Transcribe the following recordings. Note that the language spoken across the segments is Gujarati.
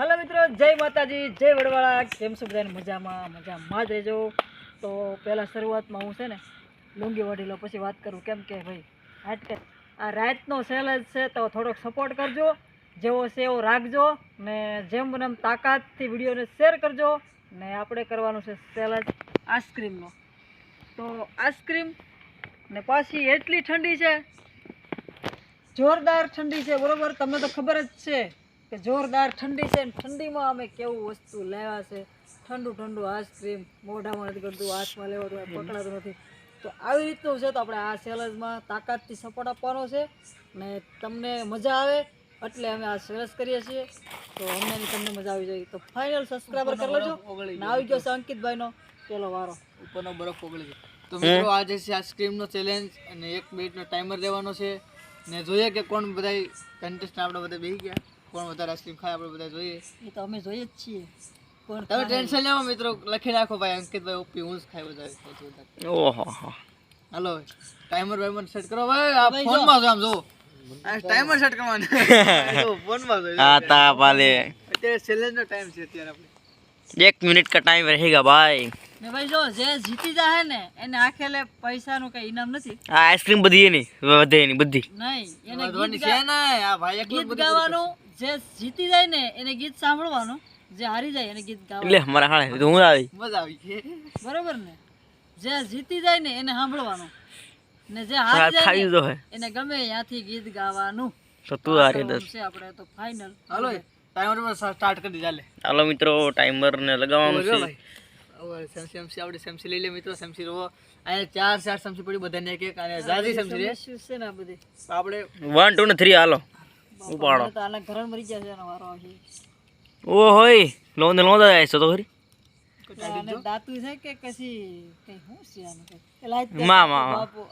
हेलो मित्रों, जय माताजी, जय वडवाळा। केम छो बधाने? मजामां मजामां ज रहेजो। तो पहला शुरुआत में हूँ से ने लूंगी वढी लो पछी बात करूँ, केम के भाई आ रातनो सेल छे तो थोड़ोक सपोर्ट करजो, जेवो छे एवो राखजो ने जेम बने एम ताकातथी विडियोने शेर करजो ने आपणे करवानुं छे सेल आइसक्रीमनो। तो आइसक्रीम ने पाછી એટલી ઠંડી છે, જોરદાર ઠંડી છે, બરોબર? તમને તો ખબર જ છે કે જોરદાર ઠંડી છે ને ઠંડીમાં અમે કેવું વસ્તુ લેવા છે, ઠંડુ ઠંડુ આઈસ્ક્રીમ મોઢામાં નથી કરતું, હાથમાં લેવો તો પકડાતું નથી। તો આવી રીતનું છે, તો આપણે આ સેલ્સમાં તાકાતથી સપોર્ટ આપવાનો છે ને તમને મજા આવે એટલે અમે આ સેલ્સ કરીએ છીએ। તો અમને તમને મજા આવી જાય તો ફાઇનલ સબસ્ક્રાઇબર કરી લેજો ને આવી ગયો છે અંકિતભાઈનો પેલો વારો, ઉપરનો બરફ ઓગળી ગયો। તો મિત્રો આજે છે આઈસ્ક્રીમનો ચેલેન્જ અને 1 મિનિટનો ટાઈમર દેવાનો છે ને જોઈએ કે કોણ બધાય કન્ટેસ્ટન્ટ આપણે બધા બેહી ગયા, કોણ વધારે આઈસ્ક્રીમ ખાય આપણે બધા જોઈએ। એ તો અમે જોઈએ જ છીએ। કોણ તમે ટેન્શન લેવો મિત્રો, લખી નાખો ભાઈ અંકિતભાઈ ઓપી હું જ ખાય વધારે। ઓહો હાલો ટાઈમર સેટ કરો ભાઈ, આ ફોનમાં જો આમ જો આ ટાઈમર સેટ કરવાનું જો ફોનમાં જો આ તા પાલે અત્યારે ચેલેન્જનો ટાઈમ છે, અત્યારે આપણે 1 मिनट का टाइम रहेगा भाई। ને ભાઈ જો જે જીતી જાહે ને એને આખેલે પૈસાનું કઈ ઇનામ નથી। આ આઈસ્ક્રીમ બધી એની વધે એની બધી નહીં, એને વધવાની છે ને આ ભાઈ એકલો ગીત ગાવાનું, જે જીતી જાય ને એને ગીત સાંભળવાનું, જે હારી જાય એને ગીત ગાવાનું। લે મારા હાળે તો હું આવી મજા આવી છે બરોબર ને? જે જીતી જાય ને એને સાંભળવાનું ને જે હારી જાય ખાઈ દો હે ને એને ગમે ત્યાંથી ગીત ગાવાનું। તો તું હારી દસ છે આપણે તો ફાઇનલ। હાલો ટાઈમર સ્ટાર્ટ કરી દે ચાલે। હાલો મિત્રો ટાઈમર ને લગાવવાનું છે। હવે સેમસી આપણે સેમસી લઈ લે મિત્રો, સેમસી રોવો અહીંયા 4 સેમસી પડી બધાને એક એક અને જાજી સેમસી લે શું છે ને આ બધી આપણે 1 2 ને 3 હાલો ઉપાડો। તો આના ઘર મરી ગયા છે, એનો વારો આવશે। ઓ હોય લોંદ જાય તો ખરી આને દાતું છે કે કશી કઈ હું છે આનું કઈ લાઈટ માં બાપુ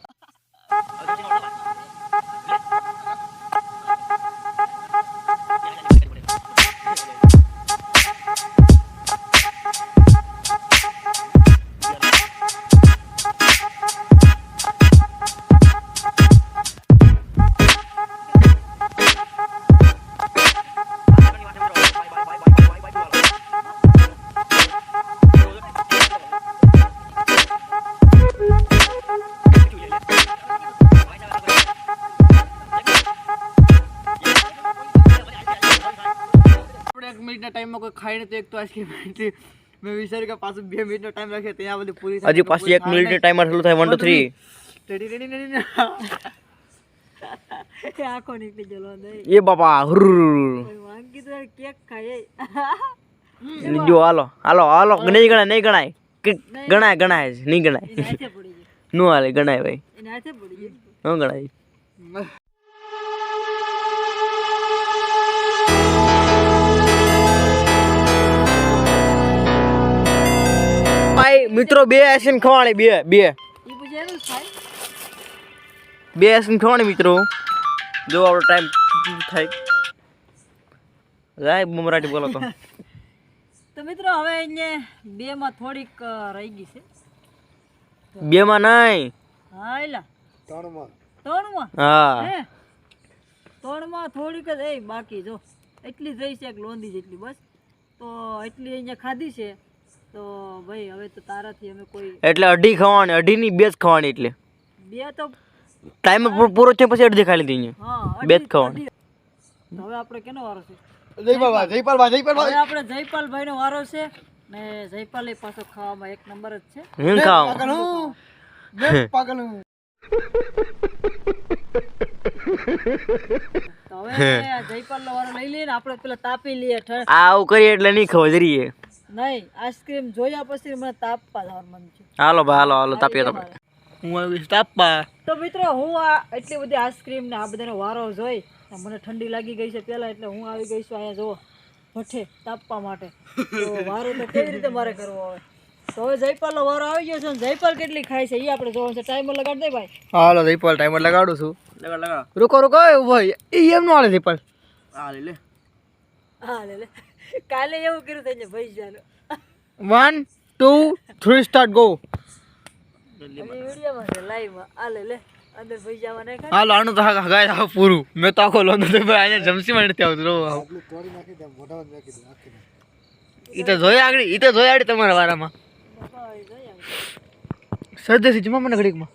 ટાઈમમાં કોઈ ખાઈને તો એક તો આઈસ્ક્રીમ મેં વિચાર્યું કે પાછું 2 મિનિટનો ટાઈમ રાખે ત્યાં બધી પૂરી હજી પાછી 1 મિનિટ નો ટાઈમર ચાલુ થાય 1 2 3 રેડી આખો નીકળી ગયેલો દે એ બાપા હુર વાંગી તો કેક ખાય જો હાલો હાલો હાલો નહીં ગણાય ગણાય નહીં ગણાય એને હાથે પડી ગઈ, નો હાલે ગણાય ભાઈ, એને હાથે પડી ગઈ। નો ગણાય। ભાઈ મિત્રો 2 આઈસ્ક્રીમ ખવાણી, બે ઈ પછી એનું જ થાય। 2 આઈસ્ક્રીમ ખવાણી મિત્રો। જો આપણો ટાઈમ થાય જાય મરાઠી બોલો તો તો મિત્રો હવે અહીંયા 2 માં થોડીક રહી ગઈ છે। 2 માં નહીં, હા એલા 3 માં 3 માં હા હે 3 માં થોડીક જ એ બાકી, જો એટલી જ રહી છે એક લોંદી જેટલી બસ। તો એટલી અહીંયા ખાધી છે તો ભાઈ હવે તો તારાથી અમે કોઈ એટલે અઢી ખવાણી, અઢી ની 2 જ ખવાણી, એટલે 2 તો ટાઈમ પૂરો છે પછી અડધી ખાઈ લીધી હા 2 જ ખવાણી। તો હવે આપણે કેનો વારો છે? જયપાલભાઈ હવે આપણે જયપાલભાઈ નો વારો છે ને જયપાલ પાછો ખાવામાં 1 નંબર જ છે। હું ખાવ પાગલ તો હવે જયપાલ નો વારો લઈ લઈએ ને આપણે પેલા તાપી લઈએ। આવું કરીએ એટલે નહીં ખબર જરીએ નહીં, આઈસ્ક્રીમ જોયા પછી મને તાપવા જવાનું મન છે। હાલો ભાઈ હાલો તાપીએ તમે। હું આવી તાપવા તો મિત્રો હું આ એટલી બધી આઈસ્ક્રીમ ને આ બધાનો વારો જોઈ મને ઠંડી લાગી ગઈ છે પહેલા, એટલે હું આવી ગઈ છું અહીંયા જો ભઠ્ઠે તાપવા માટે। તો વારો તો કેવી રીતે મારે કરવો હવે? તો હવે જયપાલનો વારો આવી ગયો છે ને જયપાલ કેટલી ખાય છે એ આપણે જોવાનું છે। ટાઈમર લગાડ દે ભાઈ। હાલો જયપાલ ટાઈમર લગાડું છું, લગાડ રૂકો ભાઈ એમ નો હાલે જયપાલ, હા લે હા લે કાલે એવું કર્યું તને ભાઈ ચાલો 1 2 3 સ્ટાર્ટ ગો। વિડીયોમાં છે લાઈવમાં આ લે અંદર ભાઈ જવા નહીં ખાય. હાલો આનું તો ગાય આખું પૂરું મેં તો આખો લોંધો તો ભાઈ અહીંયા જમસી માં નથી આવતું ઈ તો જોઈ આગળ તમારા વારામાં બાપા, એ જોઈ આવે. સરદેસી જમા મને ઘડીકમાં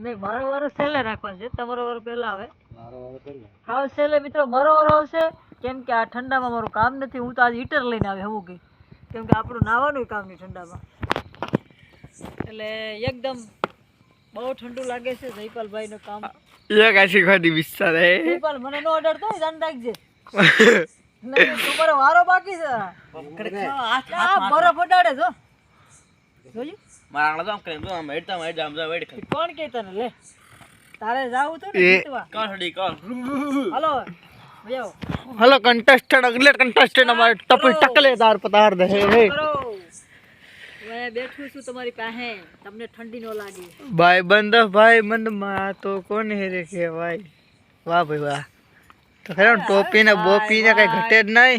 નહીં, મારો વારો છેલ્લે રાખવાનો છે, તમારો વારો પહેલા આવે. હાવ છેલ્લે મિત્રો મારો વારો આવશે, કેમ કે આ ઠંડામાં મારું કામ નથી. હું તો આજે હીટર લઈને આવે હું કે કેમ કે આપણું નાવાનું કામ નહીં ઠંડામાં, એટલે એકદમ બહુ ઠંડુ લાગે છે. જયપાલભાઈ નું કામ. એક આશી ખાધી વિસ્તાર હે જયપાલ મને નો ઓર્ડર તો ધ્યાન રાખજે. નહીં, તમારો વારો બાકી છે. આ બરફ અડાડે છો જોયું? મારા આંગળા તો આમ કરીને જો આમ હેડતા આમ જો વેડ ખાઈ કોણ કે તને લે તારે જાવું તો ને જીતવા. કોણ હડી કોણ હાલો ભાઈ આવો. हेलो कंटेस्टेंट अगले कंटेस्टेंट हमारे टपल टकलेदार पदार्थ है रे કરો. मैं બેઠું છું તમારી પાસે, તમને ઠંડી ન લાગે. भाई बंद मां तो कौन है रे के भाई वाह भाई वाह तो खैर टोपी ने बोपी ने कई घटे ज नहीं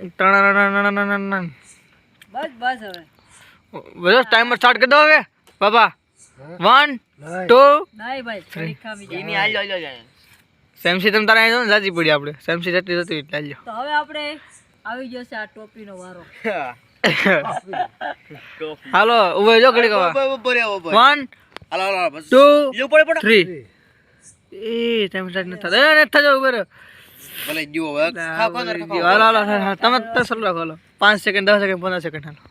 ટન ટણ, ટન ટણ. टन બસ બસ હવે बस टाइमर स्टार्ट कर दो હવે बाबा 1 2 નહીં ભાઈ થોડી ખામી જાય. એની આલ્યો આલ્યો જાય સેમસી તમ તારે આયો ને જાજી પડી આપણે સેમસી જતી જતી એટલે આલ્યો તો હવે આપણે આવી જશે આ ટોપીનો વારો. હાલો ઉભો જો ઘડી કવા 1 હાલો હાલો બસ 2 લ્યો પડે 3 એ ટાઈમ સ્ટાર્ટ ન થતો ને થજો ઉભો રહો ભલે જો હવે ખાવ કોણ હાલો હાલો તમે તો સર રાખો હાલો 5 સેકન્ડ 10 સેકન્ડ 15 સેકન્ડ હાલો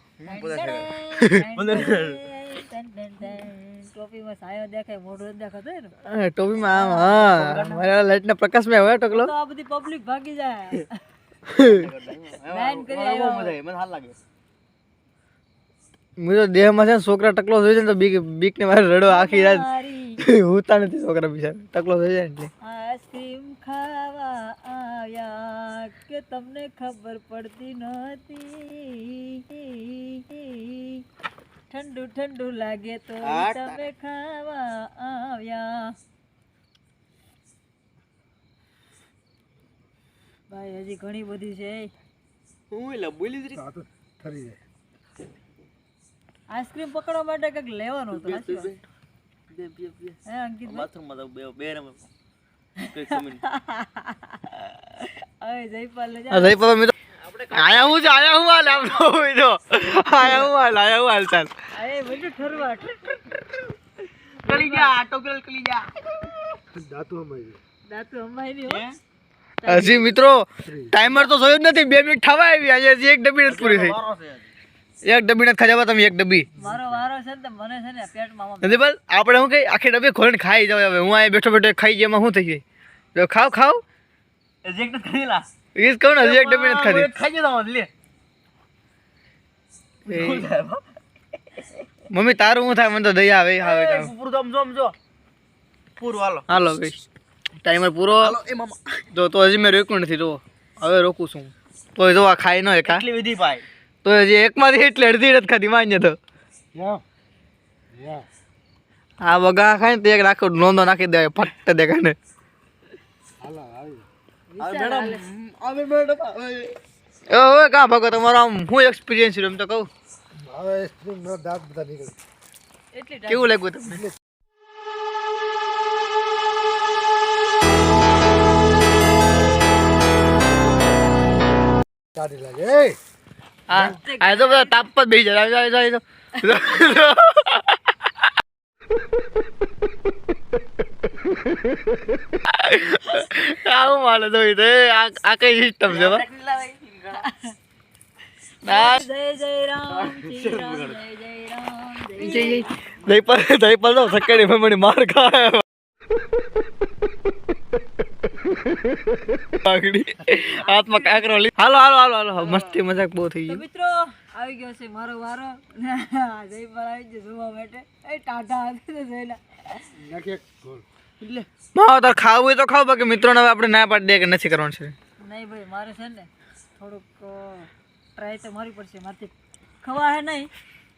ટોપીમાં સાયો દેખાય, મોઢું નથી દેખાતું ને. ટોપીમાં આમ હા મારા લાઈટ ના પ્રકાશ માં હોય ટકલો તો આ બધી પબ્લિક ભાગી જાય. બેન કરી બહુ આવ્યો. મજા આવી મને હાલ લાગે મુજો દેહ માં છે ને છોકરા ટકલો જોઈ જાય ને તો બીક ને મારે રડો આખી રાત મારી હોતા નથી છોકરા બિચારા ટકલો જોઈ જાય ને એટલે આઈસ્ક્રીમ ખાવા આવ્યા કે તમને ખબર પડતી નહોતી. ઠંડુ ઠંડુ લાગે તો તમે ખાવા આવ્યા. ભાઈ હજી ઘણી બધી છે. હું એટલે બોલી જ રહી આઈસ્ક્રીમ પકડવા માટે કંઈક લેવાનું હતું. સાચી વાત. હે અંકિતભાઈ? બાથરૂમ માં તો બે રમે કઈ કમી હવે જયપાલ ને આ જઈ પાછો મિત્રો આયા હું હાલ આપણો વિડિયો આયા હું હાલ ચાલ અરે બધું ઠરવા કલી જા ટોકલ કલી જા દાતુ અંબાઈ ની હો. હજી મિત્રો ટાઈમર તો જોયું જ નથી 2 મિનિટ થવા આવી આજે હજી એક ડબ્બી નથી પૂરી થઈ એક ડબ્બી નથી ખાવા તમે એક ડબ્બી મારો વારો છે ને તો મને છે ને પેટમાં આમ નથી બસ આપણે શું કઈ આખી ડબ્બી ખોલીને ખાઈ જાવ હવે હું અહીંયા બેઠો ખાઈ જાય એમાં શું થઈ જાય જો ખાવ રિજેક્ટ કરી લા એ જ કહું ને હજી એક ડબ્બી નથી ખાધી ખાઈ જતા લે મમ્મી તારું શું થાય મને તો દયા આવે આવે પૂરું તો સમજો પૂરું હાલો હાલો ભાઈ ટાઈમર પૂરો એ મામા જો તો હજી મેં રોક્યું નથી જો હવે રોકું છું તો જો આ ખાઈ ન એકા કેટલી વિધિ ભાઈ તો હજી એકમાંથી એટલે અડધી નથી ખાધી માન્ય તો આ વગા ખાય ને તો એક રાખો લોંદો નાખી દે ફટ દેખાય ને હવે કાં ભાગો તમારો આમ શું એક્સપિરિયન્સ છે એમ તો કહું એટલી કેવું લાગ્યું તમને આ તો બધા તાપ પર બેસી જાય આવું માલે તો આ કઈ સિસ્ટમ છે જય જય રામ શ્રી રામ જય જય રામ જય દહીં પર તો સક્કડી મને માર ખાય હાથમાં કાકરો હાલો હાલો હાલો હાલો મસ્તી મજાક બહુ થઈ તો ગઈ મિત્રો આવી ગયો છે મારો વારો. જયપાલ આવી ગયો જોવા માટે. એ ટાટા આપી દે જોઈલા. માવો તાર ખાવું હોય તો ખાવ બાકી મિત્રોને હવે આપણે ના પાડી દે કે નથી કરવાનું છે નહીં ભાઈ મારે છે ને થોડુંક ટ્રાય તો મારી પડશે. મારથી ખવા હે નહીં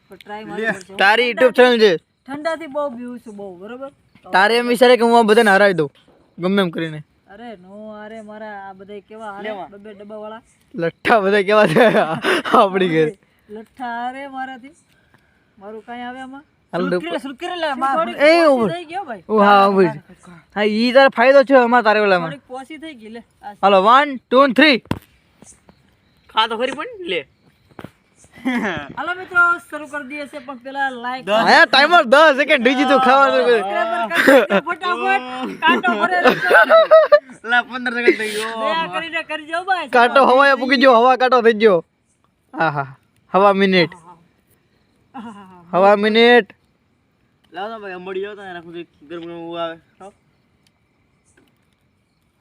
પણ ટ્રાય મારી પડશે. તારી યુટ્યુબ ચેનલ છે ઠંડાથી બહુ પીવું છું બહુ બરોબર. તારે એમ વિચારે કે હું આ બધાને હરાવી દઉં ગમે એમ કરીને. અરે નો અરે મારા આ બધા કેવા હારે બબે ડબ્બા વાળા લઠ્ઠા બધા કેવા છે આપણી ઘેર. લઠ્ઠા હારે મારાથી મારું કાંઈ આવે આમાં હાલ ડબ્બો. થોડીક એ પોસી ઉભો. થઈ ગયો ભાઈ ઓ હા ઉભી છે. હા ઈ તારો ફાયદો છે અમારા તારે ઓલામાં. થોડીક પોસી થઈ ગઈ લે આ હાલો 1 2 3. ખા તો ખરી પણ લે હાલો મિત્રો શરૂ કરી દઈએ છે પણ પેલા લાઈક હા ટાઈમર 10 સેકન્ડ ડીજી તો ખાવાનું છે. ફટાફટ કાંટો ભરે લા 15 સેકન્ડ થઈ ગયો દયા કરીને કરી જાવ ભાઈ કાંટો હવાએ પૂકી ગયો હવા કાંટો થઈ ગયો. આહા હવા મિનિટ હવા મિનિટ. લાવ તો ભાઈ અંબડી જાવ તો રાખું તો ગરમ ગરમ આવે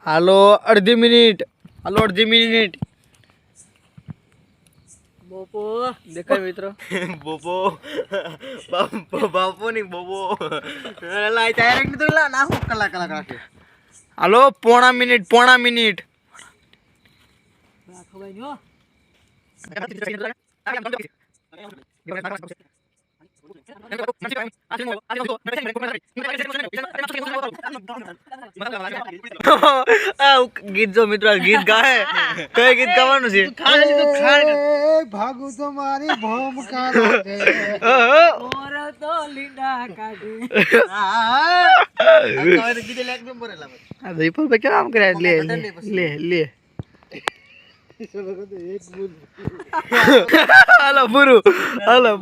હાલો અડધી મિનિટ. હાલો અડધી મિનિટ. બોપો દેખાય મિત્રો. બોબો બાપો ની બોબો લા ડાયરેક્ટ ની તો લા નાખો કલાક રાખે હાલો પોણા મિનિટ. રાખો ભાઈ નો ગીત જો મિત્રો ગીત ગાય કઈ ગીત ગાવાનું છે? ભાગુ તો મારી ભોમ કાઢે મોર તો લીંડા કાઢી આ જયપાલ ભાઈ કેમ આમ કર્યા? લે લે લે હાલો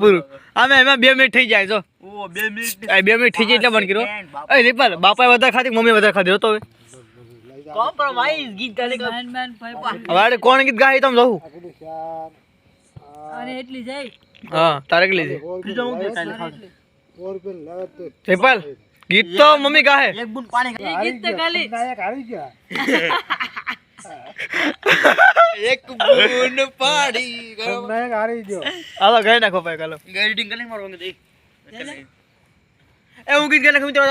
પૂરું. અમે એમાં 2 મિનિટ થઈ જાય જો. ઓ 2 મિનિટ 2 મિનિટ થઈ જાય એટલે બંધ કર્યો. એ જયપાલ બાપાએ વધારે ખાધી મમ્મી વધારે ખાધી હતો. હવે કોમ્પ્રોમાઇઝ ગીત ગાલે મેન મેન ભાઈ હવે આડે કોણ ગીત ગાય તમે જોઉં. અને એટલી જાય હા તારે કેટલી છે બીજો હું ગીત ગાલે જયપાલ? ગીત તો મમ્મી ગાહે. એક બૂંદ પાણી એ ગીત તો ખાલી નાયક હારી ગયા એક બૂંદ પાણી નાયક હારી ગયો હાલો ગાઈ નાખો ભાઈ કાલો. ગાઈડિંગ કરી મારો એ હું ગીત ગાઈ નાખું મિત્રો.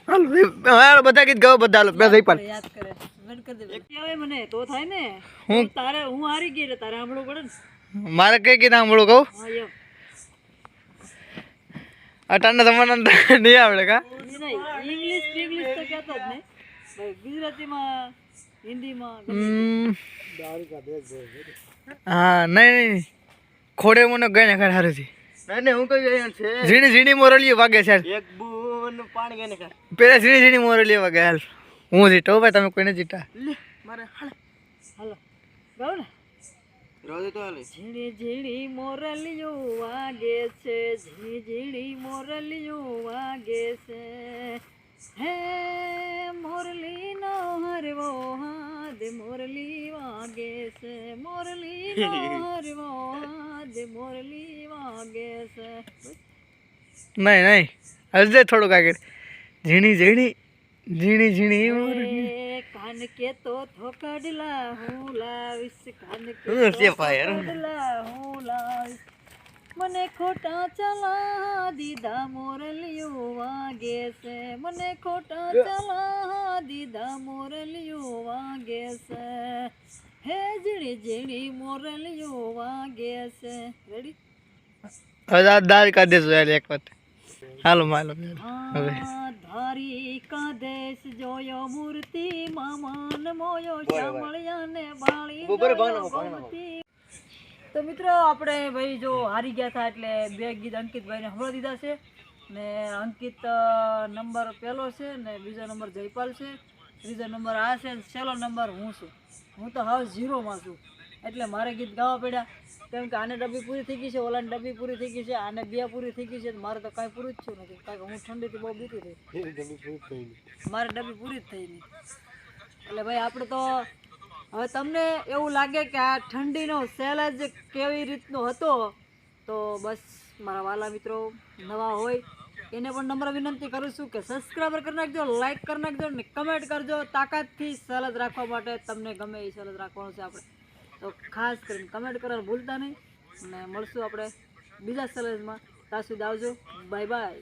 હાલો બધા ગીત ગાઓ બધા. હાલો બે જયપાલ યાદ કરે બંધ કરી દે કહેવાય મને તો થાય ને હું તારે હું હારી ગઈ એટલે તારે સાંભળવું પડે ને મારે કઈ ગીત સાંભળું કહું? હા એમ અટાણના જમાના નહીં આવડે કા? ઇંગ્લિશ તો કહેતો જ નહીં ભાઈ ગુજરાતીમાં હિન્દીમાં હા નહીં ખોડે મને ગઈ નાખે સારું છે. નહીં હું કઈ ગઈ છે ઝીણી ઝીણી મોરલીઓ વાગે છે. એક બૂંદ પાણી ગાને ખા પેલા ઝીણી ઝીણી મોરલીઓ વાગે. હાલ હું જીતો ભાઈ તમે કોઈને જીતા. લે મારે હાલે હાલો ગાવ ને રોજે તો હાલે ઝીણી ઝીણી મોરલીઓ વાગે છે ઝીણી ઝીણી મોરલીઓ વાગે છે હે મોરલીનો હરવો હાથ મોરલી વાગે છે મોરલીનો હરવો હાથ મોરલી વાગે છે નહીં હજે થોડુંક આગળ. ઝીણી ઝીણી ઝીણી ઝીણી મોરલી. એ કાન કે તો થોકડલા હું લાવીશ કાન કે હું તો છે ભાઈ યાર. થોકડલા હું લાવીશ મને ખોટા ચલા દીધા મોરલીઓ વાગે છે મને ખોટા ચલા દીધા મોરલીઓ વાગે છે હે ઝીણી ઝીણી મોરલીઓ વાગે છે રેડી હવે આ દાળ કાઢી દેજો યાર એક વખત. હાલો માલો હવે ધારી કાદેશ જોયો મૂર્તિ મામાન મોયો શામળિયા ને બાળી ગોમતી. તો મિત્રો આપણે ભાઈ જો હારી ગયા હતા એટલે 2 ગીત અંકિતભાઈને હમણાં દીધા છે ને અંકિત નંબર પહેલો છે ને બીજો નંબર જયપાલ છે, ત્રીજો નંબર આ છે, છેલ્લો નંબર હું છું. હું તો હાવ 0માં છું એટલે મારે ગીત ગાવા પડ્યા કેમ કે આને ડબ્બી પૂરી થઈ ગઈ છે, ઓલાને ડબ્બી પૂરી થઈ ગઈ છે, આને 2 પૂરી થઈ ગઈ છે. મારે તો કાંઈ પૂરું જ થયું નથી કારણ કે હું ઠંડીથી બહુ બીતી હતી મારે ડબ્બી પૂરી જ થઈ નહીં. એટલે ભાઈ આપણે તો હવે તમને એવું લાગે કે આ ઠંડીનો સેલ જ કેવી રીતનો હતો તો બસ મારા વાલા મિત્રો નવા હોય એને પણ નમ્ર વિનંતી કરું છું કે સબસ્ક્રાઈબર કરી નાખજો, લાઈક કરી નાખજો ને કમેન્ટ કરજો. તાકાતથી સહેલજ રાખવા માટે તમને ગમે એ સહેલજ રાખવાનું છે આપણે તો ખાસ કરીને કમેન્ટ કરવાનું ભૂલતા નહીં અને મળશું આપણે બીજા સહેલજમાં. ત્યાં સુધી આવજો, બાય બાય.